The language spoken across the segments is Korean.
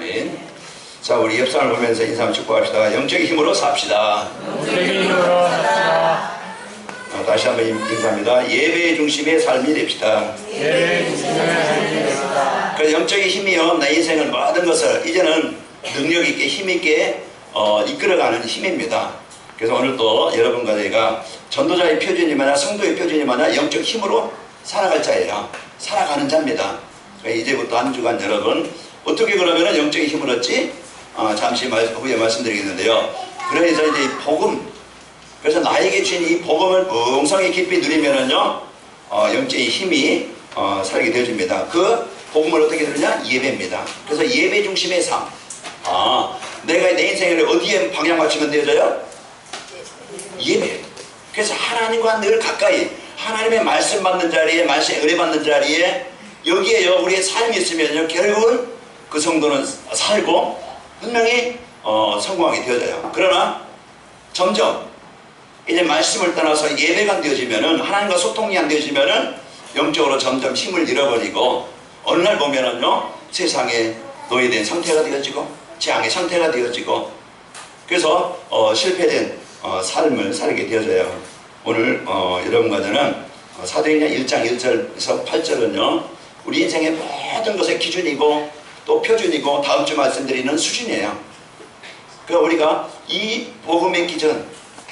아멘. 자, 우리 옆 사람을 보면서 인사 한번 축복합시다. 영적인 힘으로 삽시다. 영적인 힘으로 삽시다. 다시 한번 인사합니다. 예배의 중심의 삶이 됩시다. 예배의 중심의 삶이 됩시다. 그 영적인 힘이요, 내 인생을 모든 것을 이제는 능력 있게 힘 있게 이끌어가는 힘입니다. 그래서 오늘 또 여러분과 제가 전도자의 표준이 마냐 성도의 표준이 마냐 영적 힘으로 살아갈 자예요. 살아가는 자입니다. 이제부터 한 주간 여러분 어떻게 그러면 영적인 힘을 얻지? 잠시 후에 말씀드리겠는데요. 그래서 이제 이 복음, 그래서 나에게 주신 이 복음을 풍성히 깊이 누리면은요, 영적인 힘이 살게 되어집니다. 그 복음을 어떻게 들으냐? 예배입니다. 그래서 예배 중심의 삶. 내가 내 인생을 어디에 방향 맞추면 되어져요? 예배. 그래서 하나님과 늘 가까이, 하나님의 말씀 받는 자리에, 말씀 은혜 받는 자리에, 여기에요, 우리의 삶이 있으면요, 결국은 그 성도는 살고, 분명히, 성공하게 되어져요. 그러나, 점점, 이제 말씀을 떠나서 예배가 안 되어지면은, 하나님과 소통이 안 되어지면은, 영적으로 점점 힘을 잃어버리고, 어느 날 보면은요, 세상에 노예된 상태가 되어지고, 재앙의 상태가 되어지고, 그래서, 실패된, 삶을 살게 되어져요. 오늘 여러분과 저는 사도행전 1장 1절에서 8절은요 우리 인생의 모든 것의 기준이고 또 표준이고 다음 주 말씀드리는 수준이에요. 그러니까 우리가 이 복음의 기준,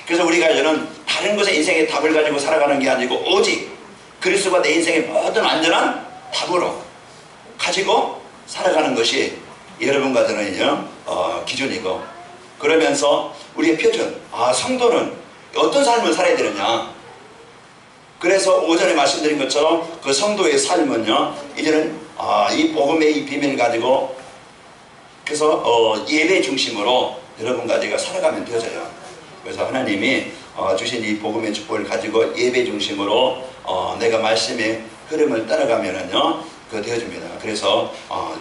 그래서 우리가 저는 다른 것에 인생의 답을 가지고 살아가는 게 아니고 오직 그리스도가 내 인생의 모든 안전한 답으로 가지고 살아가는 것이 여러분과 저는요 기준이고, 그러면서 우리의 표준, 성도는 어떤 삶을 살아야 되느냐. 그래서 오전에 말씀드린 것처럼 그 성도의 삶은요 이제는 이 복음의 이 비밀을 가지고 그래서 예배 중심으로 여러분과 제가 살아가면 되어져요. 그래서 하나님이 주신 이 복음의 축복을 가지고 예배 중심으로 내가 말씀의 흐름을 따라가면은요 그 되어집니다. 그래서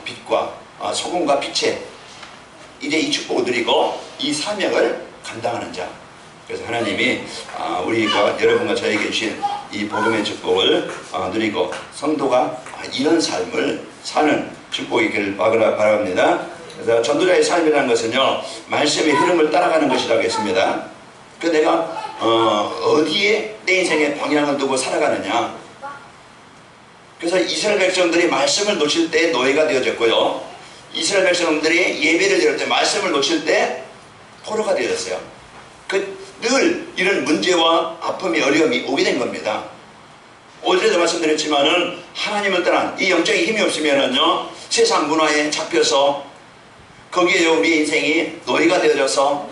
빛과 소금과 빛의 이제 이 축복을 누리고 이 사명을 감당하는 자. 그래서 하나님이 우리가 여러분과 저에게 주신 이 복음의 축복을 누리고 성도가 이런 삶을 사는 축복이기를 바랍니다. 그래서 전도자의 삶이라는 것은요 말씀의 흐름을 따라가는 것이라고 했습니다. 그 내가 어디에 내 인생의 방향을 두고 살아가느냐. 그래서 이스라엘 백성들이 말씀을 놓칠 때 노예가 되어졌고요, 이스라엘 백성들이 예배를 드릴 때 말씀을 놓칠 때 포로가 되어졌어요. 늘 이런 문제와 아픔이 어려움이 오게 된 겁니다. 어제도 말씀드렸지만은 하나님을 떠난 이 영적인 힘이 없으면은요 세상 문화에 잡혀서 거기에 우리 인생이 노예가 되어져서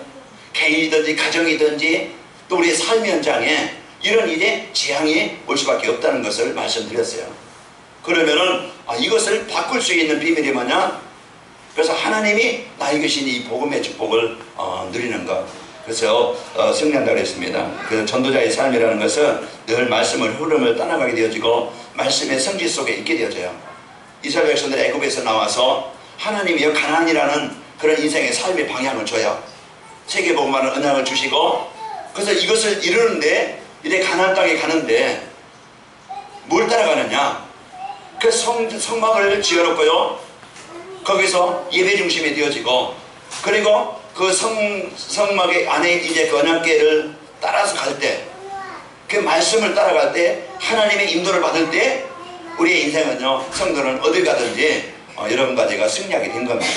개인이든지 가정이든지 또 우리의 삶 현장에 이런 일에 재앙이 올 수밖에 없다는 것을 말씀드렸어요. 그러면은 이것을 바꿀 수 있는 비밀이 뭐냐? 그래서 하나님이 나에게 주신 이 복음의 축복을 누리는 것. 그래서 승리한다고 했습니다. 그래서 전도자의 삶이라는 것은 늘 말씀을 흐름을 따라가게 되어지고 말씀의 성질 속에 있게 되어져요. 이스라엘 백성들이 애굽에서 나와서 하나님이여 가나안이라는 그런 인생의 삶의 방향을 줘요. 세계복음화는 언약을 주시고, 그래서 이것을 이루는데 이제 가나안 땅에 가는데 뭘 따라가느냐? 그 성막을 지어놓고요 거기서 예배 중심이 되어지고, 그리고 그 성막의 안에 이제 그 언약궤를 따라서 갈 때, 그 말씀을 따라갈 때, 하나님의 인도를 받을 때, 우리의 인생은요, 성도는 어딜 가든지 여러분과 제가 승리하게 된 겁니다.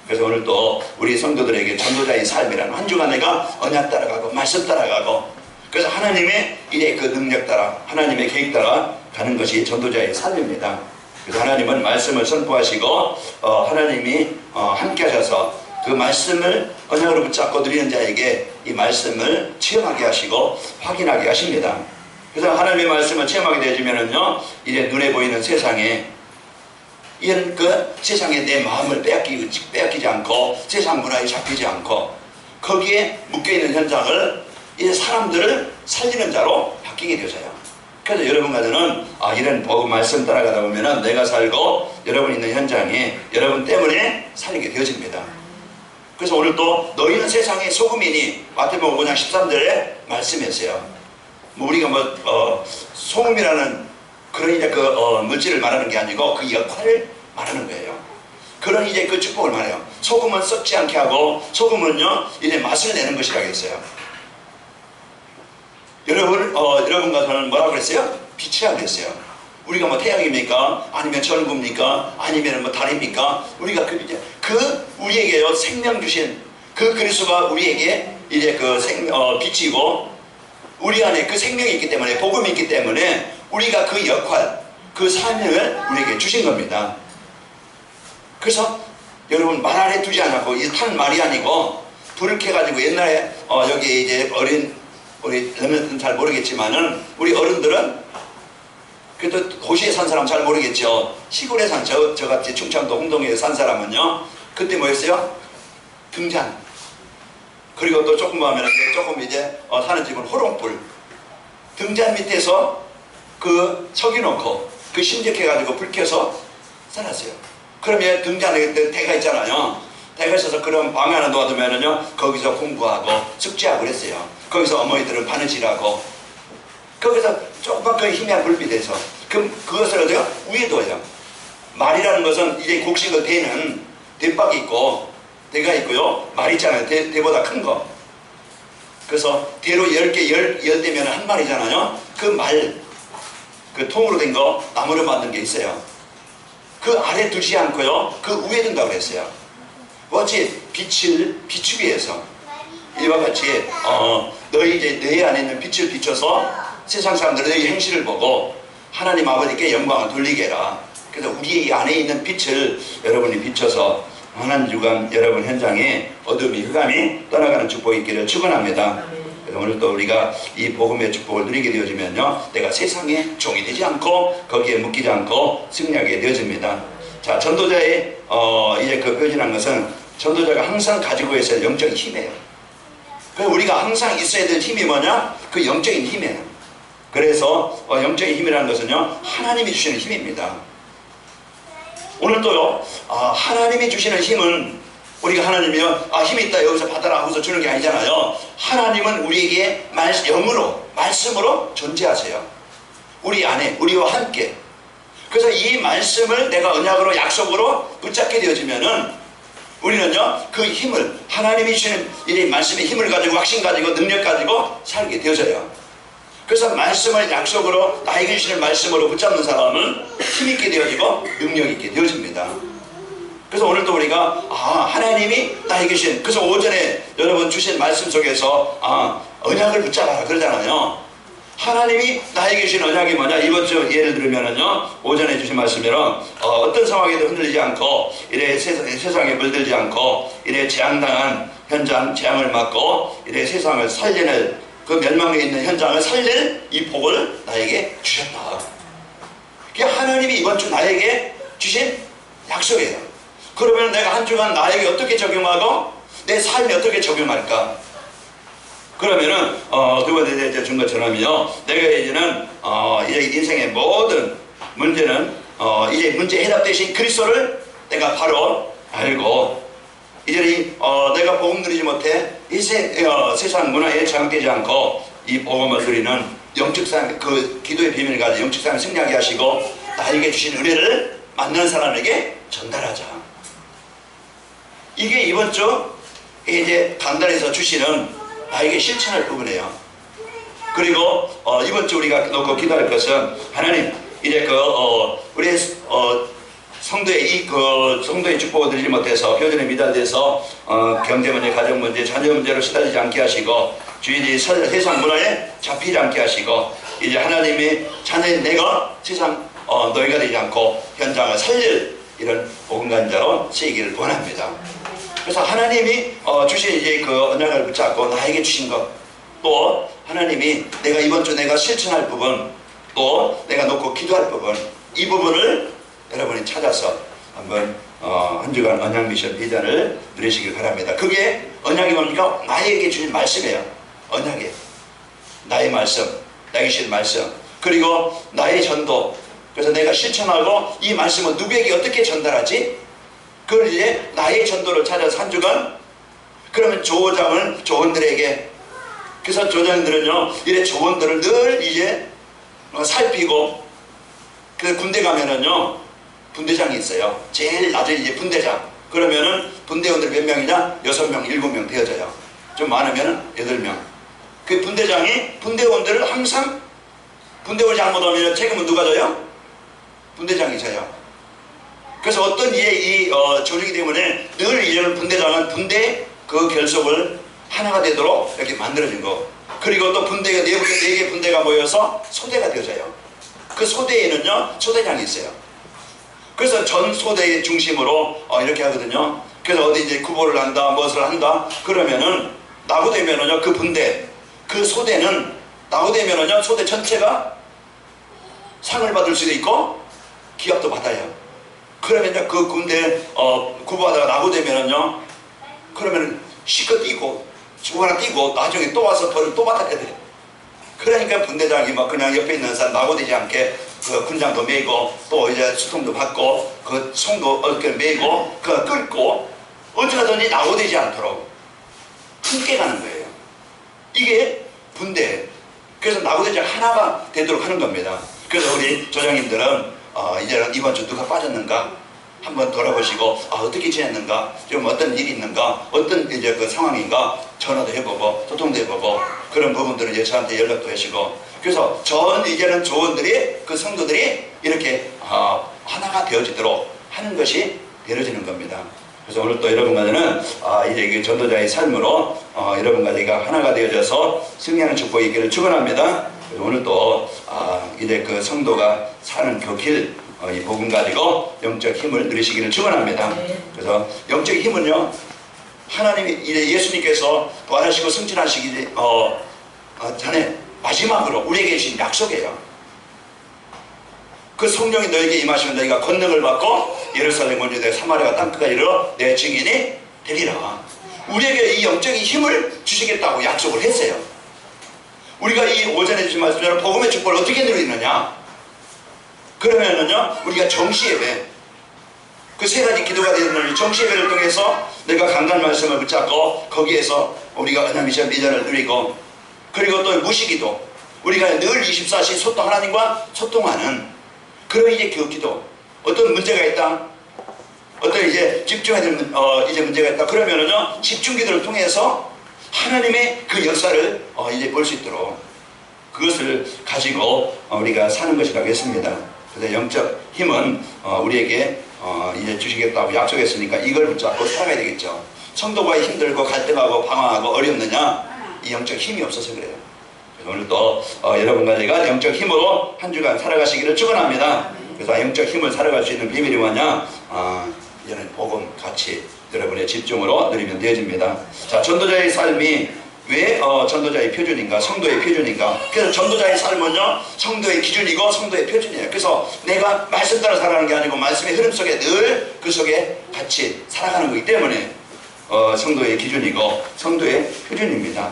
그래서 오늘 또 우리 성도들에게 전도자의 삶이라는 한 주간 내가 언약 따라가고, 말씀 따라가고, 그래서 하나님의 이제 그 능력 따라, 하나님의 계획 따라 가는 것이 전도자의 삶입니다. 그래서 하나님은 말씀을 선포하시고, 하나님이 함께 하셔서 그 말씀을 언약으로 붙잡고 누리는 자에게 이 말씀을 체험하게 하시고 확인하게 하십니다. 그래서 하나님의 말씀을 체험하게 되어지면은요 이제 눈에 보이는 세상에 이런 그 세상에 내 마음을 빼앗기지 않고 세상 문화에 잡히지 않고 거기에 묶여있는 현장을 이제 사람들을 살리는 자로 바뀌게 되어져요. 그래서 여러분과 저는 이런 복음 말씀 따라가다 보면은 내가 살고 여러분 있는 현장에 여러분 때문에 살게 되어집니다. 그래서 오늘 또 너희는 세상의 소금이니 마태복음 5장 13절에 말씀했어요. 우리가 소금이라는 그런 이제 물질을 말하는 게 아니고 그 역할을 말하는 거예요. 그 그런 이제 그 축복을 말해요. 소금은 썩지 않게 하고 소금은요 이제 맛을 내는 것이라고 했어요. 여러분과 저는 뭐라고 그랬어요? 빛이라고 그랬어요. 우리가 뭐 태양입니까? 아니면 전구입니까? 아니면 뭐 달입니까? 우리가 그 우리에게요 생명 주신 그 그리스도가 우리에게 이제 그 빛이고 우리 안에 그 생명이 있기 때문에 복음이 있기 때문에 우리가 그 역할 그 사명을 우리에게 주신 겁니다. 그래서 여러분 말 아래 두지 않았고 이 탄 말이 아니고 불을 켜가지고 옛날에 여기 이제 우리 너는 잘 모르겠지만은 우리 어른들은 그래도 도시에 산 사람 잘 모르겠죠. 시골에 산 저같이 충청도 홍동에 산 사람은요 그때 뭐였어요? 등잔. 그리고 또 조금 하면 조금 이제 사는 집은 호롱불. 등잔 밑에서 그 석유 놓고 그 심적해가지고 불 켜서 살았어요. 그러면 등잔에 대가 있잖아요. 대가 있어서 그런 방에 하나 놓아두면은요 거기서 공부하고 숙제하고 그랬어요. 거기서 어머니들은 바느질하고 거기서 조금만 그 희미한 불빛에서 그것을 어디가 위에 둬요. 말이라는 것은 이제 곡식을 대는 대박이 있고 대가 있고요. 말 있잖아요. 대보다 큰 거. 그래서 대로 10개 10대면 한 마리잖아요. 그 말, 그 통으로 된 거 나무로 만든 게 있어요. 그 아래 두지 않고요. 그 위에 둔다고 그랬어요. 어찌 빛을 비추기 위해서 이와 같이 너희 안에 있는 빛을 비춰서 세상 사람들은 너희 행실을 보고 하나님 아버지께 영광을 돌리게 해라. 그래서 우리 안에 있는 빛을 여러분이 비춰서 한 주간 여러분 현장에 어둠이 흑암이 떠나가는 축복이 있기를 축원합니다. 그래서 오늘 또 우리가 이 복음의 축복을 누리게 되어지면요 내가 세상에 종이 되지 않고 거기에 묶이지 않고 승리하게 되어집니다. 자, 전도자의 이제 그 표현이라는 것은 전도자가 항상 가지고 있어야 할 영적인 힘이에요. 그래서 우리가 항상 있어야 될 힘이 뭐냐? 그 영적인 힘이에요. 그래서 영적인 힘이라는 것은요 하나님이 주시는 힘입니다. 오늘 또요 하나님이 주시는 힘은 우리가 하나님이요 힘이 있다 여기서 받아라 하고서 주는 게 아니잖아요. 하나님은 우리에게 영으로 말씀으로 존재하세요. 우리 안에 우리와 함께. 그래서 이 말씀을 내가 언약으로 약속으로 붙잡게 되어지면은 우리는요 그 힘을 하나님이 주시는 이 말씀의 힘을 가지고 확신 가지고 능력 가지고 살게 되어져요. 그래서 말씀을 약속으로 나에게 주시는 말씀으로 붙잡는 사람은 힘있게 되어지고 능력있게 되어집니다. 그래서 오늘도 우리가 하나님이 나에게 주신 그래서 오전에 여러분 주신 말씀 속에서 언약을 붙잡아라 그러잖아요. 하나님이 나에게 주신 언약이 뭐냐? 이번 주 예를 들면은요 오전에 주신 말씀대로 어떤 상황에도 흔들리지 않고 이래 세상에 물들지 않고 이래 재앙당한 현장 재앙을 막고 이래 세상을 살리는 그 멸망에 있는 현장을 살릴 이 복을 나에게 주셨다. 그게 하나님이 이번 주 나에게 주신 약속이에요. 그러면 내가 한 주간 나에게 어떻게 적용하고 내 삶에 어떻게 적용할까? 그러면은 두 번째 준 것처럼요 내가 이제는 이제 인생의 모든 문제는 이제 문제 해답 대신 그리스도를 내가 바로 알고 이제 내가 복음 누리지 못해 이 세상 문화에 저항되지 않고 이 복음을 누리는 영적 삶 그 기도의 비밀을 가지고 영적 삶을 승리하게 하시고 나에게 주신 은혜를 만나는 사람에게 전달하자. 이게 이번 주 이제 간단해서 주시는 나에게 실천할 부분이에요. 그리고 이번 주 우리가 놓고 기도할 것은 하나님 이제 우리 성도의 성도의 축복을 드리지 못해서 표준에 미달돼서 경제 문제, 가정 문제, 자녀 문제로 시달리지 않게 하시고 주인이 세상 문화에 잡히지 않게 하시고 이제 하나님이 자녀인 내가 세상 너희가 되지 않고 현장을 살릴 이런 복음간자로 쓰이기를 원합니다. 그래서 하나님이 주신 이제 그 언약을 붙잡고 나에게 주신 것, 또 하나님이 내가 이번 주 내가 실천할 부분, 또 내가 놓고 기도할 부분, 이 부분을 여러분이 찾아서 한번 한 주간 언약 미션 비전을 누리시길 바랍니다. 그게 언약이 뭡니까? 나에게 주신 말씀이에요. 언약에 나의 말씀, 나에게 주신 말씀, 그리고 나의 전도. 그래서 내가 실천하고 이 말씀을 누구에게 어떻게 전달하지? 그걸 이제 나의 전도를 찾아서 한 주간. 그러면 조원들에게, 그래서 조원들은요 이래 조원들을 늘 이제 살피고, 그 군대 가면은요 분대장이 있어요. 제일 낮은 이제 분대장. 그러면은 분대원들 몇 명이냐? 6명, 7명 되어져요. 좀 많으면은 8명. 그 분대장이 분대원들을 항상 분대원이 잘못하면 책임은 누가 져요? 분대장이 져요. 그래서 어떤 이 조직이 때문에 늘 이런 분대장은 분대 그 결속을 하나가 되도록 이렇게 만들어진 거. 그리고 또 분대가 네 개 분대가 모여서 소대가 되어져요. 그 소대에는요 소대장이 있어요. 그래서 전 소대의 중심으로 이렇게 하거든요. 그래서 어디 이제 구보를 한다, 무엇을 한다. 그러면은 낙오되면은요 그 분대, 그 소대는 낙오되면은요 소대 전체가 상을 받을 수도 있고 기합도 받아요. 그러면요 그 군대 구보하다가 낙오되면은요 그러면은 실컷 뛰고 죽어나 뛰고 나중에 또 와서 벌을 또 받아야 돼. 그러니까 분대장이 막 그냥 옆에 있는 사람 낙오되지 않게 그 군장도 메고 또 이제 수통도 받고 그 송도 어깨 메고 그 끌고 어쩌든지 낙오되지 않도록 함께 가는 거예요. 이게 분대. 그래서 낙오되지 하나가 되도록 하는 겁니다. 그래서 우리 조장님들은 이제는 이번 주 누가 빠졌는가 한번 돌아보시고 어떻게 지냈는가, 좀 어떤 일이 있는가, 어떤 이제 그 상황인가 전화도 해보고 소통도 해보고 그런 부분들은 이제 저한테 연락도 하시고 그래서 전 이제는 조원들이 그 성도들이 이렇게 하나가 되어지도록 하는 것이 되어지는 겁니다. 그래서 오늘 또 여러분과는 이제 그 전도자의 삶으로 여러분과 제가 하나가 되어져서 승리하는 축복이 있기를 축원합니다. 오늘 또 이제 그 성도가 사는 그 길 이 복음 가지고 영적 힘을 누리시기를 축원합니다. 그래서 영적 힘은요 하나님이 이제 예수님께서 부활하시고 승천하시기 전에 마지막으로 우리에게 주신 약속이에요. 그 성령이 너에게 임하시면 너희가 권능을 받고 예루살렘 온 유대 사마리아 땅끝까지 이르러 내 증인이 되리라. 우리에게 이 영적인 힘을 주시겠다고 약속을 했어요. 우리가 이 오전에 주신 말씀대로 복음의 축복을 어떻게 누리느냐? 그러면은요 우리가 정시예배 그 세 가지 기도가 되는 정시예배를 통해서 내가 강단 말씀을 붙잡고 거기에서 우리가 은하 미션 비전을 누리고 그리고 또 무시기도 우리가 늘 24시 소통 하나님과 소통하는 그런 이제 그 기도 어떤 문제가 있다 어떤 이제 집중해야 될 이제 문제가 있다 그러면은요 집중기도를 통해서 하나님의 그 역사를 이제 볼 수 있도록 그것을 가지고 우리가 사는 것이 되겠습니다. 그래서 영적 힘은 우리에게 이제 주시겠다고 약속했으니까 이걸 붙잡고 살아가야 되겠죠. 성도가 힘들고 갈등하고 방황하고 어렵느냐? 이 영적 힘이 없어서 그래요. 그래서 오늘 또 여러분과 제가 영적 힘으로 한 주간 살아가시기를 축원합니다. 그래서 영적 힘을 살아갈 수 있는 비밀이 뭐냐? 이제는 복음 같이 여러분의 집중으로 누리면 되어집니다. 자, 전도자의 삶이 왜 전도자의 표준인가? 성도의 표준인가? 그래서 전도자의 삶은요 성도의 기준이고 성도의 표준이에요. 그래서 내가 말씀 따라 살아가는 게 아니고 말씀의 흐름 속에 늘 그 속에 같이 살아가는 거기 때문에 성도의 기준이고 성도의 표준입니다.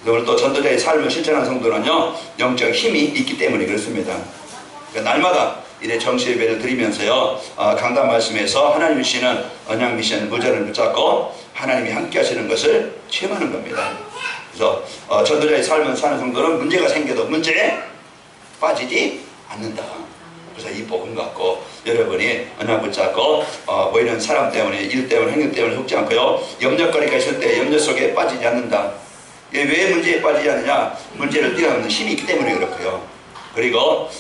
오늘 또 전도자의 삶을 실천하는 성도는요 영적 힘이 있기 때문에 그렇습니다. 그러니까 날마다 이래 정시예배를 드리면서요 강단 말씀에서 하나님 주시는 언약 미션 무전을 붙잡고 하나님이 함께 하시는 것을 체험하는 겁니다. 그래서 전도자의 삶을 사는 성도는 문제가 생겨도 문제에 빠지지 않는다. 그래서 이 복음 갖고 여러분이 언약 붙잡고 보이는 사람 때문에 일 때문에 행동 때문에 속지 않고요 염려거리가 있을 때 염려 속에 빠지지 않는다. 왜 문제에 빠지지 않느냐? 문제를 뛰어넘는 힘이 있기 때문에 그렇고요. 그리고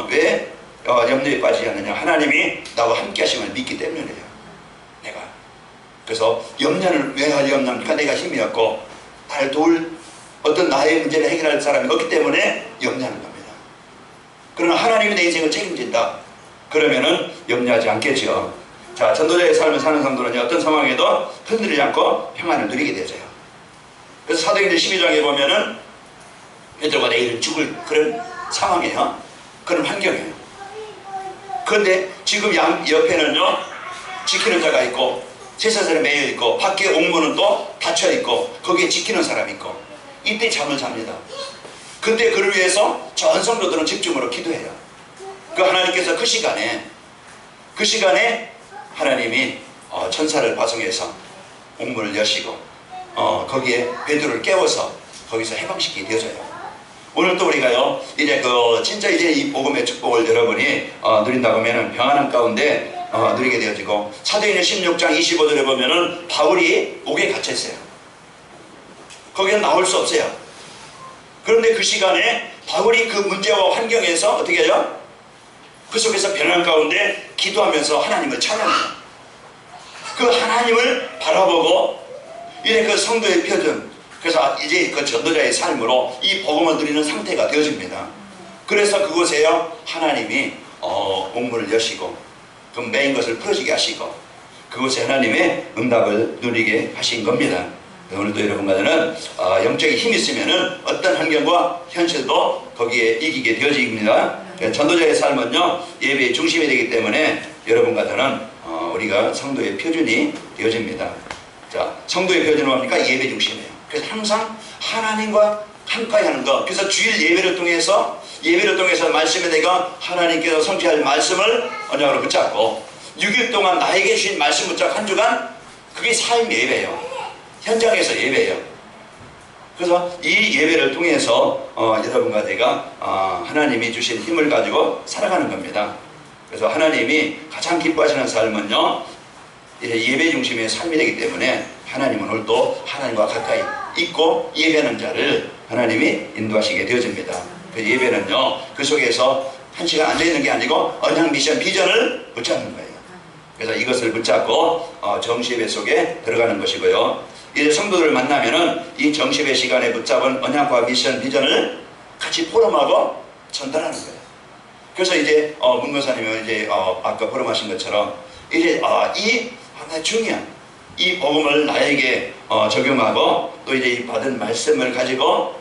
왜 염려에 빠지지 않느냐? 하나님이 나와 함께 하심을 믿기 때문이에요. 내가 그래서 염려는 왜 염려합니까? 내가 힘이 없고 날 도울 어떤 나의 문제를 해결할 사람이 없기 때문에 염려하는 겁니다. 그러나 하나님이 내 인생을 책임진다. 그러면은 염려하지 않겠죠. 자, 전도자의 삶을 사는 성도는 어떤 상황에도 흔들리지 않고 평안을 누리게 되죠. 그래서 사도행전 12장에 보면은 베드로가 내일은 죽을 그런 상황이에요. 그런 환경이에요. 그런데 지금 양 옆에는요 지키는 자가 있고 제사장에 매여 있고 밖에 옥문은 또 닫혀 있고 거기에 지키는 사람이 있고 이때 잠을 잡니다. 그때 그를 위해서 전 성도들은 집중으로 기도해요. 그 하나님께서 그 시간에 하나님이 천사를 파송해서 옥문을 여시고 거기에 베드로를 깨워서 거기서 해방시키게 되어져요. 오늘 또 우리가요, 이제 진짜 이제 이 복음의 축복을 여러분이 누린다고 하면은 평안한 가운데 누리게 되어지고, 사도행전 16장 25절에 보면은 바울이 옥에 갇혀 있어요. 거기는 나올 수 없어요. 그런데 그 시간에 바울이 그 문제와 환경에서 어떻게 해요? 그 속에서 변화한 가운데 기도하면서 하나님을 찬양해요. 그 하나님을 바라보고 이제 그 성도의 표준, 그래서 이제 그 전도자의 삶으로 이 복음을 누리는 상태가 되어집니다. 그래서 그곳에요, 하나님이 옥문을 여시고 그 메인 것을 풀어지게 하시고 그곳에 하나님의 응답을 누리게 하신 겁니다. 오늘도 여러분과는 영적인 힘이 있으면은 어떤 환경과 현실도 거기에 이기게 되어집니다. 전도자의 삶은요, 예배의 중심이 되기 때문에 여러분과 저는 우리가 성도의 표준이 되어집니다. 자, 성도의 표준은 뭡니까? 예배 중심이에요. 그래서 항상 하나님과 함께 하는 것. 그래서 주일 예배를 통해서 말씀에 내가 하나님께서 성취할 말씀을 언약으로 붙잡고 6일 동안 나에게 주신 말씀 붙잡고 한 주간, 그게 삶 예배예요. 현장에서 예배예요. 그래서 이 예배를 통해서 여러분과 제가 하나님이 주신 힘을 가지고 살아가는 겁니다. 그래서 하나님이 가장 기뻐하시는 삶은요, 예배 중심의 삶이 되기 때문에 하나님은 오늘도 하나님과 가까이 있고 예배하는 자를 하나님이 인도하시게 되어집니다. 그 예배는요, 그 속에서 한 시간 앉아있는 게 아니고 언약 미션 비전을 붙잡는 거예요. 그래서 이것을 붙잡고 정시예배 속에 들어가는 것이고요. 이제 성도들을 만나면은 이 정시예배 시간에 붙잡은 언약과 미션 비전을 같이 포럼하고 전달하는 거예요. 그래서 이제 문건사님은 이제 아까 포럼하신 것처럼 이제 이 하나의 중요한 이 복음을 나에게 적용하고 또 이제 이 받은 말씀을 가지고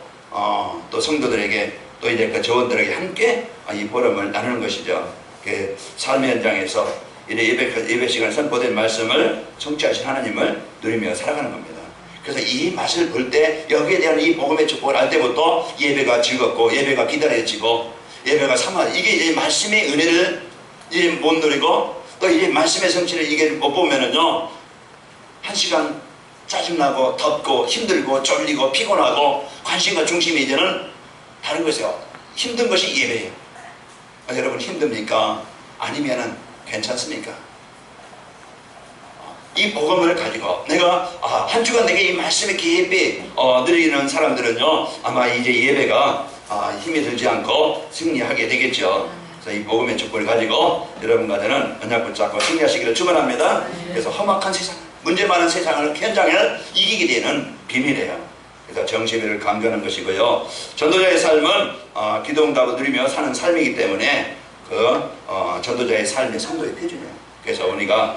또 성도들에게 또 이제 그 조원들에게 함께 이 포럼을 나누는 것이죠. 그 삶의 현장에서 이제 예배 시간에 선포된 말씀을 성취하신 하나님을 누리며 살아가는 겁니다. 그래서 이 맛을 볼 때 여기에 대한 이 복음의 축복을 알 때부터 예배가 즐겁고 예배가 기다려지고 예배가 이게 이제 말씀의 은혜를 이제 못 누리고 또 이제 말씀의 성취를 이게 못 보면은요, 한 시간 짜증나고 덥고 힘들고 쫄리고 피곤하고 관심과 중심이 이제는 다른 것이요. 힘든 것이 예배예요. 여러분 힘듭니까? 아니면은 괜찮습니까? 이 복음을 가지고 내가 한 주간 내게 이 말씀의 깊이 누리는 사람들은요, 아마 이제 예배가 힘이 들지 않고 승리하게 되겠죠. 그래서 이 복음의 축복을 가지고 여러분과 저는 언약 붙잡고 승리하시기를 축원합니다. 그래서 험악한 세상, 문제 많은 세상을 현장을 이기게 되는 비밀이에요. 그래서 정시예배를 강조하는 것이고요. 전도자의 삶은 기도응답을 누리며 사는 삶이기 때문에 그 전도자의 삶이 성도의 표준이에요. 그래서 우리가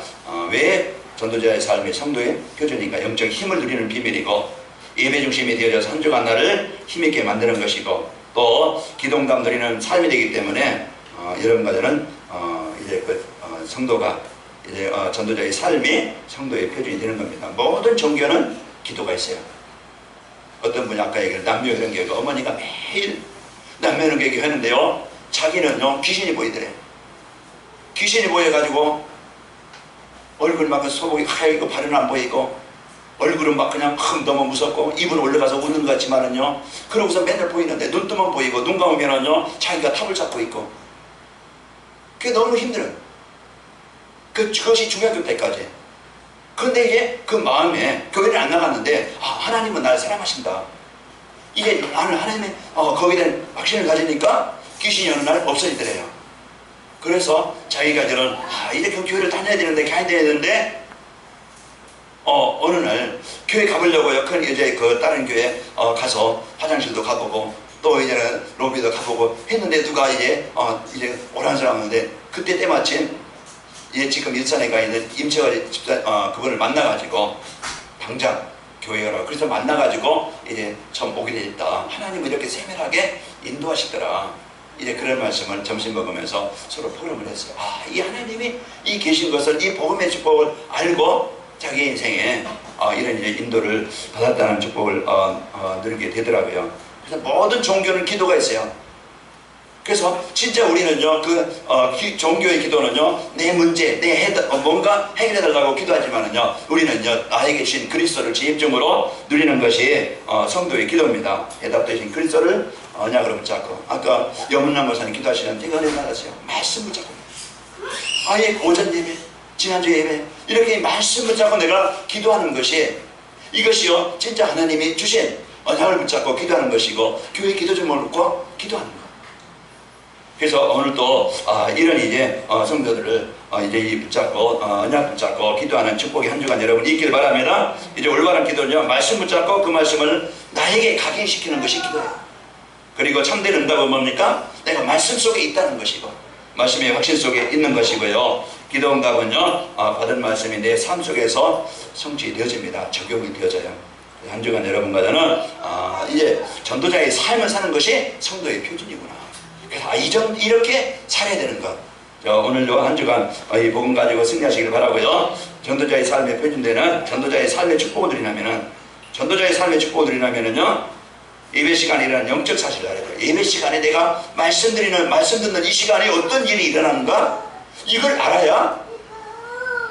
왜 전도자의 삶이 성도의 표준인가? 영적 힘을 누리는 비밀이고 예배 중심이 되어져서 한 주간 나를 힘있게 만드는 것이고 또 기도응답 누리는 삶이 되기 때문에 여러분과 저는 이제 성도가 이제 전도자의 삶이 성도의 표준이 되는 겁니다. 모든 종교는 기도가 있어요. 어떤 분이 아까 얘기를 남녀연계가 어머니가 매일 남녀연계 하는데요, 자기는요 귀신이 보이더래. 귀신이 보여가지고 얼굴 막 소복이 하얘고 발은 안 보이고 얼굴은 막 그냥 너무 무섭고 입은 올라가서 웃는 것 같지만은요, 그러고서 맨날 보이는데 눈 뜨면 보이고 눈 감으면은요 자기가 탑을 잡고 있고 그게 너무 힘들어요. 그것이 중학교 때까지. 그런데 이제 그 마음에 교회를 안 나갔는데 하나님은 나를 사랑하신다. 이게 나는 하나님의 거기에 대한 확신을 가지니까 귀신이 어느 날 없어지더래요. 그래서 자기가 저는 이제 그 교회를 다녀야 되는데 가야 되는데 어느 날 교회 가보려고요. 큰 이제 그 다른 교회 가서 화장실도 가보고 또 이제는 로비도 가보고 했는데 누가 이제 오라는 사람 왔는데 그때 때마침 지금 일산에 가 있는 임채월 집사 그분을 만나가지고 당장 교회에 오라고. 그래서 만나가지고 이제 처음 오게 됐다. 하나님은 이렇게 세밀하게 인도하시더라. 이제 그런 말씀을 점심 먹으면서 서로 포럼을 했어요. 이 하나님이 이 계신 것을, 이 복음의 축복을 알고 자기 인생에 이런 이제 인도를 받았다는 축복을 누리게 되더라고요. 그래서 모든 종교는 기도가 있어요. 그래서 진짜 우리는요, 종교의 기도는요, 내 문제, 뭔가 해결해달라고 기도하지만은요, 우리는요, 나에게 주신 그리스도를 제 입증으로 누리는 것이 성도의 기도입니다. 해답되신 그리스도를 언약으로 붙잡고, 아까 여문남 목사님 기도하시는데 이거 은혜 받았어요. 말씀 붙잡고, 아예 오전 예배, 지난주 예배, 이렇게 말씀 붙잡고 내가 기도하는 것이, 이것이요 진짜 하나님이 주신 언약을 붙잡고 기도하는 것이고, 교회 기도 좀 먹고 기도하는 것. 그래서 오늘 또 이런 이제 성도들을 이제 이 붙잡고 언약 붙잡고 기도하는 축복의 한 주간 여러분 있길 바랍니다. 이제 올바른 기도는요, 말씀 붙잡고 그 말씀을 나에게 각인시키는 것이 기도예요. 그리고 참된 응답은 뭡니까? 내가 말씀 속에 있다는 것이고, 말씀의 확신 속에 있는 것이고요. 기도 응답은요, 받은 말씀이 내 삶 속에서 성취되어집니다. 적용이 되어져요. 한 주간 여러분과 저는 이제 전도자의 삶을 사는 것이 성도의 표준이구나. 그래서 이렇게 살아야 되는 것. 오늘도 한 주간 이 복음 가지고 승리하시길 바라고요. 전도자의 삶에 표준되는 전도자의 삶의 축복을 드리냐면은, 전도자의 삶의 축복을 드리냐면은요, 예배 시간에 일어나는 영적 사실을 알아야 돼요. 예배 시간에 내가 말씀 듣는 이 시간에 어떤 일이 일어나는가, 이걸 알아야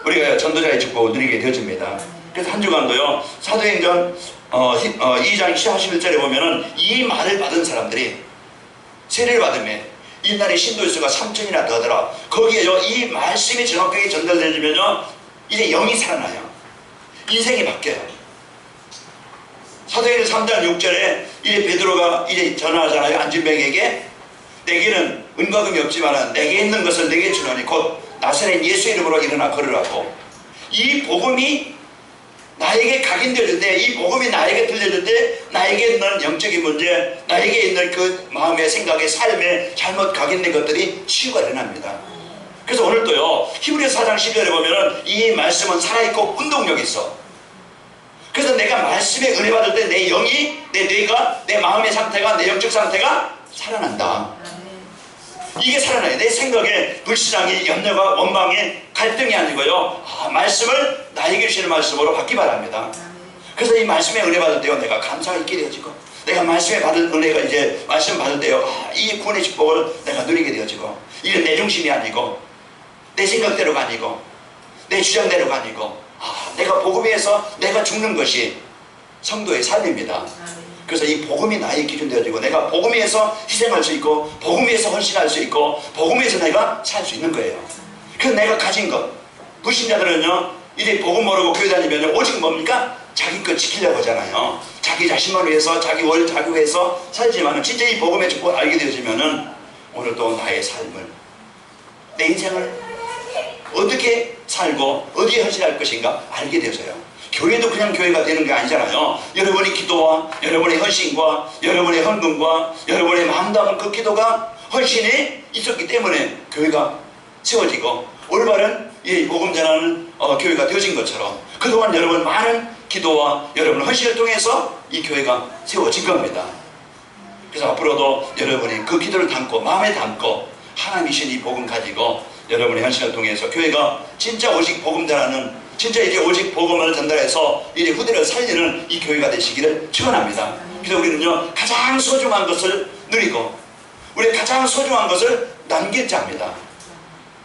우리가 전도자의 축복을 누리게 되어집니다. 그래서 한 주간도요, 사도행전 2장 41절에 보면은 이 말을 받은 사람들이 세례를 받으면 이날의 신도의 수가 3,000이나 더더라. 거기에요, 이 말씀이 정확하게 전달되면요, 이제 영이 살아나요. 인생이 바뀌어요. 사도행전 3장 6절에 이제 베드로가 이제 전화하잖아요. 안진뱅에게 내게는 은과 금이 없지만 내게 있는 것을 내게 주노니 곧 나사렛 예수 이름으로 일어나 걸으라고. 이 복음이 나에게 각인되어질 때, 이 복음이 나에게 들려질 때 나에게 있는 영적인 문제, 나에게 있는 그 마음의 생각의 삶에 잘못 각인된 것들이 치유가 일어납니다. 그래서 오늘도요, 히브리서 4장 12절에 보면은 이 말씀은 살아있고 운동력이 있어. 그래서 내가 말씀에 은혜 받을 때 내 영이, 내 뇌가, 내 마음의 상태가, 내 영적 상태가 살아난다. 이게 살아나요. 내 생각에 불신앙이, 염려가, 원망이, 갈등이 아니고요, 말씀을 나에게 주시는 말씀으로 받기 바랍니다. 그래서 이 말씀에 은혜 받을 때요, 내가 감사가 있게 되어지고, 내가 말씀에 받을 은혜가 이제 말씀 받을 때요, 이 구원의 축복을 내가 누리게 되어지고, 이건 내 중심이 아니고 내 생각대로가 아니고 내 주장대로가 아니고 내가 복음에 의해서 내가 죽는 것이 성도의 삶입니다. 그래서 이 복음이 나의 기준 되어지고, 내가 복음에 의해서 희생할 수 있고, 복음에 의해서 헌신할 수 있고, 복음에 의해서 내가 살 수 있는 거예요. 그래서 내가 가진 것, 불신자들은요, 이제 복음 모르고 교회 다니면 오직 뭡니까? 자기 것 지키려고 하잖아요. 자기 자신만 위해서, 자기 위해서 살지만, 진짜 이 복음의 축복을 알게 되어지면은 오늘도 나의 삶을, 내 인생을 어떻게 살고 어디에 헌신할 것인가 알게 되어서요. 교회도 그냥 교회가 되는 게 아니잖아요. 여러분의 기도와 여러분의 헌신과 여러분의 헌금과 여러분의 마음 담은 그 기도가, 헌신이 있었기 때문에 교회가 세워지고 올바른 이 복음 전하는 교회가 되어진 것처럼, 그동안 여러분 많은 기도와 여러분 헌신을 통해서 이 교회가 세워진 겁니다. 그래서 앞으로도 여러분이 그 기도를 담고 마음에 담고 하나님이신 이 복음 가지고 여러분의 헌신을 통해서 교회가 진짜 오직 복음 전하는, 진짜 이제 오직 복음을 전달해서 이제 후대를 살리는 이 교회가 되시기를 축원합니다. 그래서 우리는요, 가장 소중한 것을 누리고 우리 가장 소중한 것을 남길 자입니다.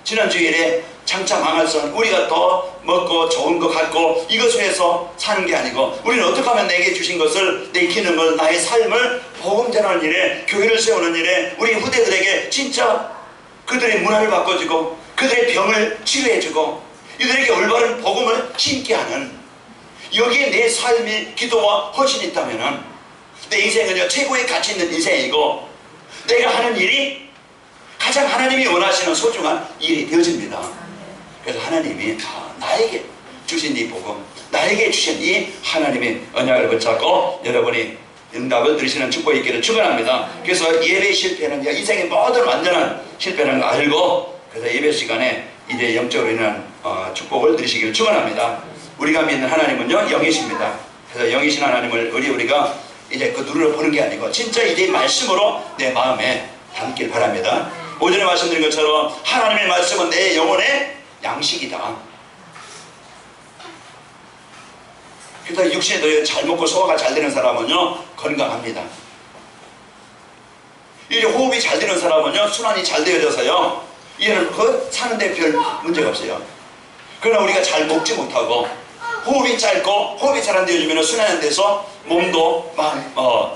지난 주일에 장차 망할선, 우리가 더 먹고 좋은 거 갖고 이것을 해서 사는 게 아니고, 우리는 어떻게 하면 내게 주신 것을, 내 기능을, 나의 삶을 복음 전하는 일에, 교회를 세우는 일에, 우리 후대들에게 진짜 그들의 문화를 바꿔주고 그들의 병을 치료해주고 이들에게 올바른 복음을 심게 하는, 여기에 내 삶이, 기도와 헌신이 있다면 내 인생은요, 최고의 가치 있는 인생이고, 내가 하는 일이 가장 하나님이 원하시는 소중한 일이 되어집니다. 그래서 하나님이 나에게 주신 이 복음, 나에게 주신 이 하나님의 언약을 붙잡고 여러분이 응답을 들으시는 축복이 있기를 축원합니다. 그래서 예배 실패는 인생의 모든 완전한 실패라는 거 알고, 그래서 예배 시간에 이제 영적으로 인한 축복을 들으시기를 축원합니다. 우리가 믿는 하나님은요, 영이십니다. 그래서 영이신 하나님을 우리가 이제 그 눈으로 보는 게 아니고 진짜 이제 말씀으로 내 마음에 담길 바랍니다. 오전에 말씀드린 것처럼 하나님의 말씀은 내 영혼의 양식이다. 그래서 육신에도 잘 먹고 소화가 잘 되는 사람은요, 건강합니다. 이제 호흡이 잘 되는 사람은요, 순환이 잘 되어져서요, 얘는 사는데 별 문제가 없어요. 그러나 우리가 잘 먹지 못하고 호흡이 짧고 호흡이 잘 안 되어지면 순환이 안 돼서 몸도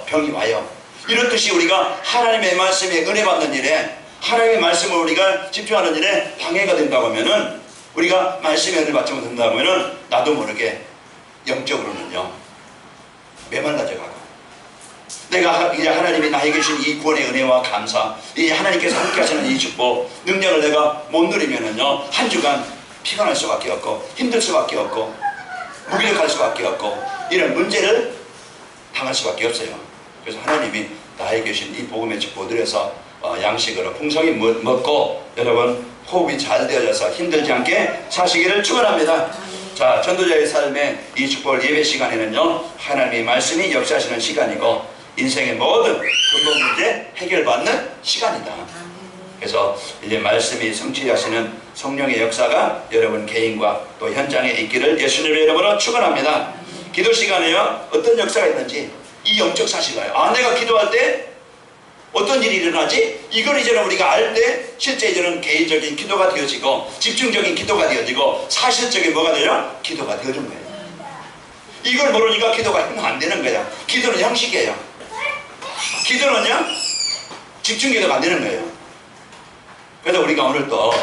병이 와요. 이렇듯이 우리가 하나님의 말씀에 은혜 받는 일에, 하나님의 말씀을 우리가 집중하는 일에 방해가 된다고 하면은, 우리가 말씀에 은혜 받지 못한다고 하면은 나도 모르게 영적으로는요 메말라져 가고, 내가 이제 하나님이 나에게 주신 이 구원의 은혜와 감사, 이 하나님께서 함께 하시는 이 축복, 능력을 내가 못 누리면은요 한 주간 피곤할 수밖에 없고, 힘들 수밖에 없고, 무기력할 수밖에 없고, 이런 문제를 당할 수밖에 없어요. 그래서 하나님이 나에게 주신 이 복음의 축복을 누려서 양식으로 풍성히 먹고, 여러분 호흡이 잘 되어져서 힘들지 않게 사시기를 축원합니다. 자, 전도자의 삶의 이 축복을 예배 시간에는요 하나님의 말씀이 역사하시는 시간이고, 인생의 모든 근본 문제 해결받는 시간이다. 그래서 이제 말씀이 성취하시는 성령의 역사가 여러분 개인과 또 현장에 있기를 예수님의 이름으로 축원합니다. 기도 시간에요 어떤 역사가 있는지, 이 영적 사실가요. 아, 내가 기도할 때 어떤 일이 일어나지? 이걸 이제는 우리가 알 때 실제 이제는 개인적인 기도가 되어지고, 집중적인 기도가 되어지고, 사실적인 뭐가 되냐? 기도가 되어진 거예요. 이걸 모르니까 기도가 안 되는 거야. 기도는 형식이에요. 기도는요 집중기도가 안 되는 거예요. 그래서 우리가 오늘 또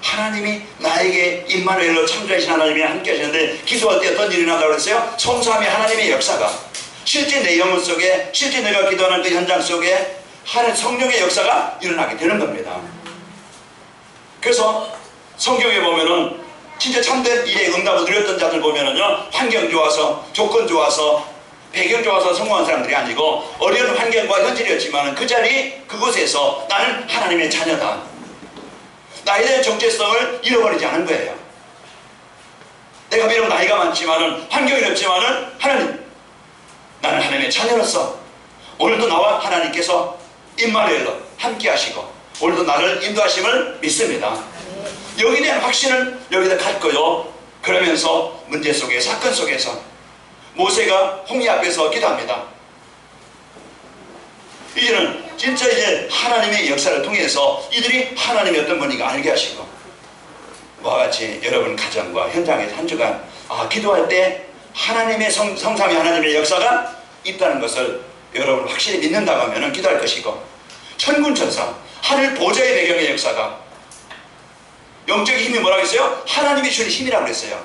하나님이 나에게 임마누엘로 창조하신 하나님이 함께 하시는데, 기도할 때 어떤 일이 나다고 그랬어요? 성삼위 하나님의 역사가 실제 내 영혼 속에, 실제 내가 기도하는 그 현장 속에 하나님 성령의 역사가 일어나게 되는 겁니다. 그래서 성경에 보면은 진짜 참된 일의 응답을 누렸던 자들 보면은요 환경 좋아서, 조건 좋아서, 배경 좋아서 성공한 사람들이 아니고, 어려운 환경과 현실이었지만 그 자리 그곳에서 나는 하나님의 자녀다, 나에 대한 정체성을 잃어버리지 않은 거예요. 내가 비록 나이가 많지만은, 환경이 없지만은, 하나님, 나는 하나님의 자녀로서 오늘도 나와 하나님께서 임마누엘로 함께 하시고 오늘도 나를 인도하심을 믿습니다. 여기에 대한 확신을 여기다 갖고요, 그러면서 문제 속에, 사건 속에서 모세가 홍해 앞에서 기도합니다. 이제는 진짜 이제 하나님의 역사를 통해서 이들이 하나님이 어떤 분인가 알게 하시고, 뭐와 같이 여러분 가정과 현장에서 한 주간 기도할 때 하나님의 성삼위 하나님의 역사가 있다는 것을 여러분 확실히 믿는다고 하면 기도할 것이고, 천군천사 하늘 보좌의 배경의 역사가, 영적인 힘이 뭐라고 했어요? 하나님이 주는 힘이라고 그랬어요.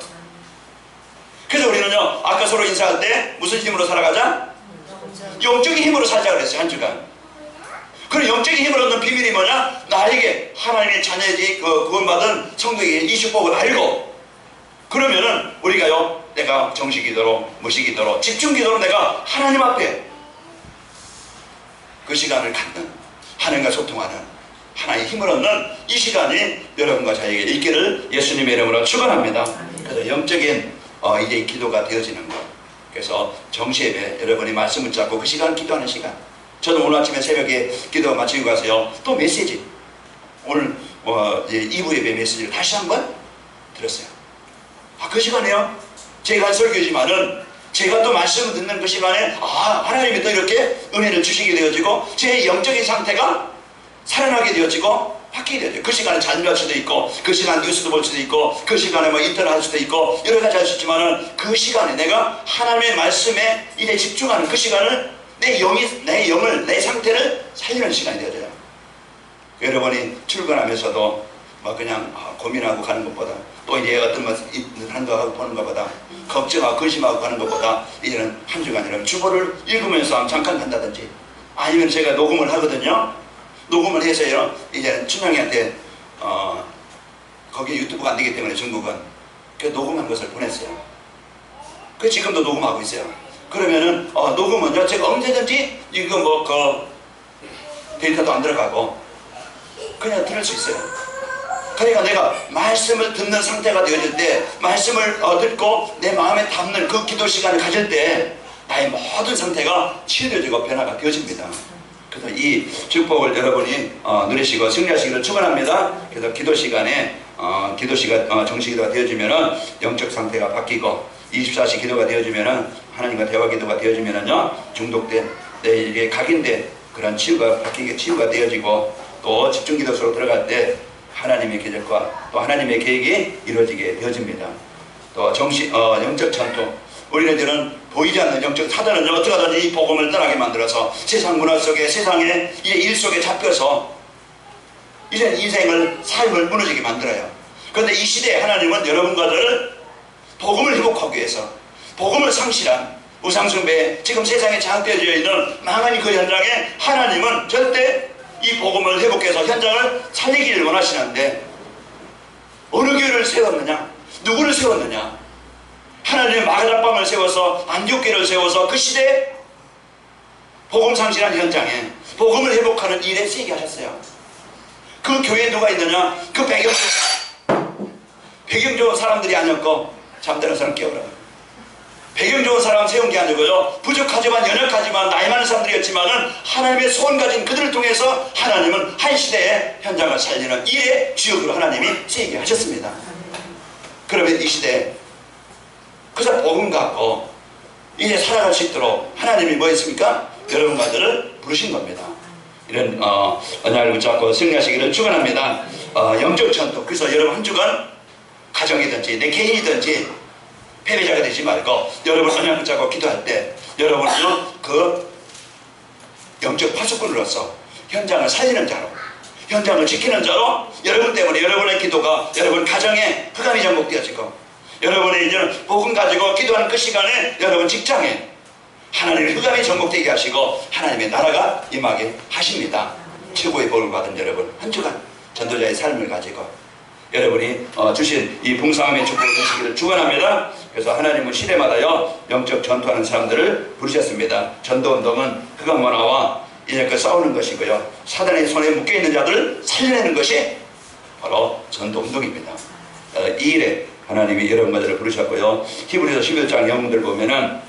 그래서 우리는요 아까 서로 인사할 때 무슨 힘으로 살아가자? 영적인 힘으로 살자 그랬어요. 한 주간. 그럼 영적인 힘을 얻는 비밀이 뭐냐? 나에게 하나님의 자녀이지 그 구원받은 성도에게 이 축복을 알고, 그러면은 우리가요 내가 정식기도로, 무식기도로, 집중기도로 내가 하나님 앞에 그 시간을 갖는, 하나님과 소통하는, 하나의 힘을 얻는 이 시간이 여러분과 저에게 있기를 예수님의 이름으로 축원합니다. 그래서 영적인 이제 기도가 되어지는 것. 그래서 정시예배 여러분이 말씀을 잡고 그 시간 기도하는 시간. 저도 오늘 아침에 새벽에 기도 마치고 가서요 또 메시지, 오늘 이제 2부 예배 메시지를 다시 한번 들었어요. 그 시간에요 제가 한 설교지만은 제가 또 말씀을 듣는 그 시간에 하나님이 또 이렇게 은혜를 주시게 되어지고, 제 영적인 상태가 살아나게 되어지고 바뀌게 되어져요. 그 시간에 잔류할 수도 있고, 그 시간 뉴스도 볼 수도 있고, 그 시간에 뭐 인터넷 할 수도 있고, 여러 가지 할 수 있지만은 그 시간에 내가 하나님의 말씀에 이제 집중하는 그 시간을 내 영을, 내 상태를 살리는 시간이 되어져요. 여러분이 출근하면서도 뭐 그냥 고민하고 가는 것보다, 또 이제 어떤 것 하는 거 하고 보는 것보다, 걱정하고 근심하고 가는 것보다 이제는 한 주간이라면 주보를 읽으면서 잠깐 간다든지, 아니면 제가 녹음을 하거든요. 녹음을 해서요 이제 춘향이한테 거기 유튜브가 안 되기 때문에 중국은 그 녹음한 것을 보냈어요. 그 지금도 녹음하고 있어요. 그러면은 녹음은요 제가 언제든지 이거 뭐 그 데이터도 안 들어가고 그냥 들을 수 있어요. 그러니까 내가 말씀을 듣는 상태가 되어질 때, 말씀을 듣고 내 마음에 담는 그 기도 시간을 가질 때 나의 모든 상태가 치유되어지고 변화가 되어집니다. 그래서 이 축복을 여러분이 누리시고 승리하시기를 축원합니다. 그래서 기도 시간에 정식 기도가 되어지면은 영적 상태가 바뀌고, 24시 기도가 되어지면은 하나님과 대화 기도가 되어지면은요 중독된 내게 각인된 그런 치유가 되어지고, 또 집중 기도 속으로 들어갈 때 하나님의 계획과 또 하나님의 계획이 이루어지게 되어집니다. 또 영적 전투, 우리는 이제는 보이지 않는 영적 사단은 어떻게 하든지 이 복음을 떠나게 만들어서 세상 문화 속에 세상의 이 일 속에 잡혀서 이제 인생을 삶을 무너지게 만들어요. 그런데 이 시대에 하나님은 여러분과 저를 복음을 회복하기 위해서 복음을 상실한 우상숭배 지금 세상에 장악되어져 있는 망한 그 현장에 하나님은 절대 이 복음을 회복해서 현장을 살리기를 원하시는데 어느 교회를 세웠느냐? 누구를 세웠느냐? 하나님의 마가다방을 세워서 안디옥교회를 세워서 그 시대에 복음 상실한 현장에 복음을 회복하는 일에 쓰이게 하셨어요. 그 교회에 누가 있느냐? 그 배경 좋은 사람들이 아니었고 잠드는 사람 깨우라. 배경 좋은 사람 세운 게 아니고요. 부족하지만 연약하지만 나이 많은 사람들이었지만은 하나님의 소원 가진 그들을 통해서 하나님은 한 시대의 현장을 살리는 일의 주역으로 하나님이 쓰이게 하셨습니다. 그러면 이 시대에 그저 복음 갖고 이제 살아갈 수 있도록 하나님이 뭐 했습니까? 여러분과 저를 부르신 겁니다. 이런 언약을 붙잡고 승리하시기를 축원합니다. 영적 전투. 그래서 여러분 한 주간 가정이든지 내 개인이든지 패배자가 되지 말고 여러분 언약 붙잡고 기도할 때 여러분은 그 영적 파수꾼으로서 현장을 살리는 자로 현장을 지키는 자로 여러분 때문에 여러분의 기도가 여러분 가정에 흑암이 전복되어지고 여러분의 이제는 복음 가지고 기도하는 그 시간에 여러분 직장에 하나님의 흑암이 전복되게 하시고 하나님의 나라가 임하게 하십니다. 최고의 복을 받은 여러분 한 주간 전도자의 삶을 가지고 여러분이 주신 이 풍성함의 축복을 주시기를 축원합니다. 그래서 하나님은 시대마다요 영적 전투하는 사람들을 부르셨습니다. 전도운동은 흑암 문화와 이제 그 싸우는 것이고요. 사단의 손에 묶여있는 자들을 살려내는 것이 바로 전도운동입니다. 이 일에 하나님이 여러분과 저를 부르셨고요. 히브리서 11장 영웅들 보면은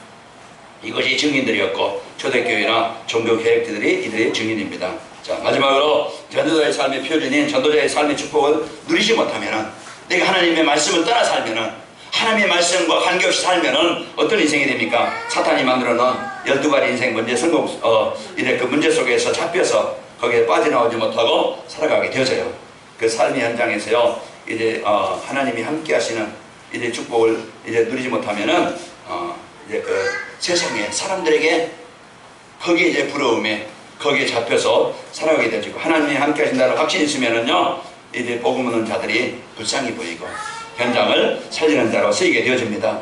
이것이 증인들이었고 초대교회나 종교개혁자들이 이들의 증인입니다. 자, 마지막으로 전도자의 삶의 표준인 전도자의 삶의 축복을 누리지 못하면은 내가 하나님의 말씀을 따라 살면은 하나님의 말씀과 관계없이 살면은 어떤 인생이 됩니까? 사탄이 만들어 놓은 12가지 인생 문제 이래 그 문제 속에서 잡혀서 거기에 빠져나오지 못하고 살아가게 되어져요. 그 삶의 현장에서요 이제 하나님이 함께 하시는 이제 축복을 이제 누리지 못하면은 이제 그 세상에 사람들에게 거기에 이제 부러움에 거기에 잡혀서 살아가게 되어지고 하나님이 함께 하신다는 확신이 있으면은요 이제 복음 얻는 자들이 불쌍히 보이고 현장을 살리는 자로 쓰이게 되어집니다.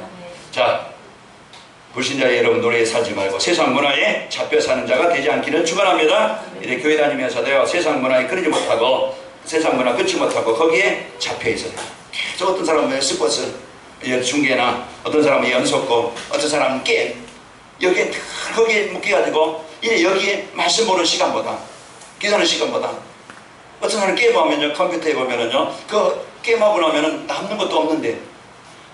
자, 불신자 여러분 노래에 살지 말고 세상 문화에 잡혀 사는 자가 되지 않기를 축원합니다. 이제 교회 다니면서도요 세상 문화에 끊이지 못하고 세상 문화 끊지 못하고 거기에 잡혀 있어요. 계속 어떤 사람은 스포츠 중계나 어떤 사람은 연속고 어떤 사람은 게임 여기에 거기에 묶여가지고 이제 여기에 말씀 보는 시간보다 기도하는 시간보다 어떤 사람은 게임하면요 컴퓨터에 보면은요 그 게임하고 나면은 남는 것도 없는데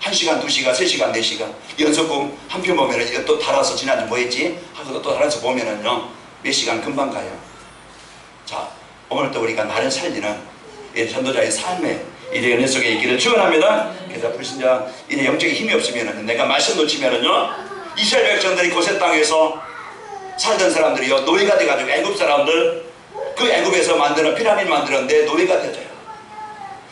1시간, 2시간, 3시간, 4시간 연속곡 한 편 보면은 또 달아서 지난주 뭐 했지? 하고 또 달아서 보면은요 몇 시간 금방 가요. 자, 오늘 또 우리가 나를 살리는 전도자의 삶에 이제 은혜 속에 있기를 축원합니다. 그래서 불신자 이제 영적인 힘이 없으면은 내가 말씀 놓치면은요 이스라엘 백성들이 고세 땅에서 살던 사람들이요 노예가 돼가지고 애굽 사람들 그 애굽에서 만드는 피라미드 만드는데 노예가 되어져요.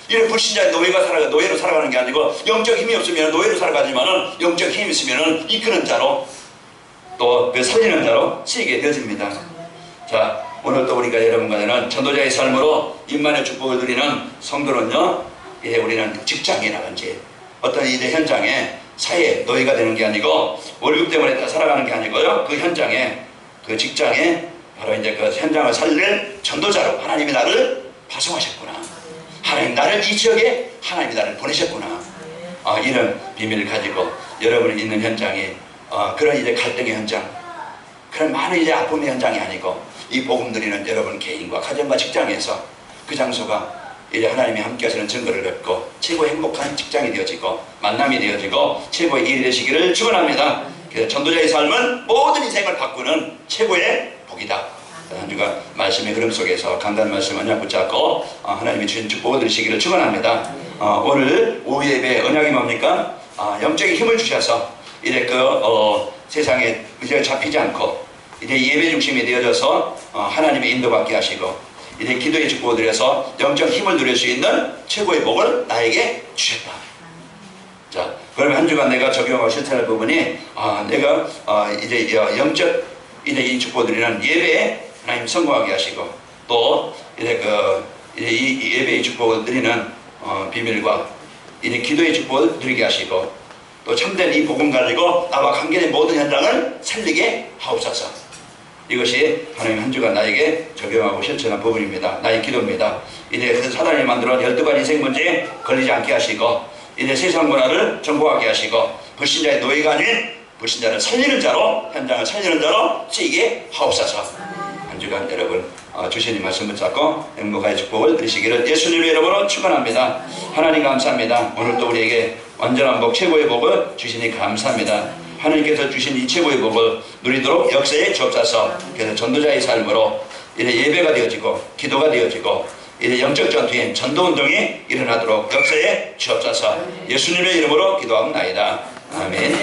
이런 불신자의 노예로 살아가는 게 아니고 영적 힘이 없으면 노예로 살아가지만은 영적 힘이 있으면은 이끄는 자로 또 그 살리는 자로 쓰이게 되어집니다. 자, 오늘 또 우리가 여러분과 저는 전도자의 삶으로 임만의 축복을 누리는 성도는요, 이제 우리는 직장이라든지 어떤 이제 현장에 사회 노예가 되는 게 아니고 월급 때문에 다 살아가는 게 아니고요, 그 현장에 그 직장에 바로 이제 그 현장을 살릴 전도자로 하나님이 나를 파송하셨구나. 하나님 나를 이 지역에 하나님이 나를 보내셨구나. 이런 비밀을 가지고 여러분이 있는 현장이 그런 이제 갈등의 현장, 그런 많은 이제 아픔의 현장이 아니고 이 복음 누리는 여러분 개인과 가정과 직장에서 그 장소가 이제 하나님이 함께 하시는 증거를 얻고 최고의 행복한 직장이 되어지고 만남이 되어지고 최고의 일이 되시기를 축원합니다. 그래서 전도자의 삶은 모든 인생을 바꾸는 최고의 복이다. 한 주간 말씀의 흐름 속에서 강단 말씀 언약 붙잡고 하나님이 주신 축복을 드리시기를 축원합니다. 오늘 오후 예배 언약이 뭡니까? 영적인 힘을 주셔서 이제 세상에 이제 잡히지 않고 이제 예배 중심이 되어져서 하나님의 인도받게 하시고 이제 기도의 축복을 드려서 영적 힘을 누릴 수 있는 최고의 복을 나에게 주셨다. 자, 그러면 한 주간 내가 적용하고 실천할 부분이 내가 이제 영적 이제 이 축복드리는 예배에 하나님 성공하게 하시고 또 이제 이제 이 예배의 축복을 드리는 비밀과 이제 기도의 축복을 드리게 하시고 또 참된 이 복음 가지고 나와 관계된 모든 현장을 살리게 하옵소서. 이것이 하나님 한 주간 나에게 적용하고 실천한 부분입니다. 나의 기도입니다. 이제 사단이 만들어 12가지 인생 문제에 걸리지 않게 하시고 이제 세상 문화를 정복하게 하시고 불신자의 노예가 아닌 불신자를 살리는 자로 현장을 살리는 자로 쓰이게 하옵소서. 한 주간 여러분 주시는 말씀 붙잡고 행복하게 축복을 드리시기를 예수님의 이름으로 축원합니다. 하나님 감사합니다. 오늘도 우리에게 완전한 복 최고의 복을 주시니 감사합니다. 하나님께서 주신 이 최고의 복을 누리도록 역사에 주옵소서. 그래서 전도자의 삶으로 이제 예배가 되어지고 기도가 되어지고 이제 영적 전투인 전도운동이 일어나도록 역사에 주옵소서. 예수님의 이름으로 기도하옵나이다. 아멘.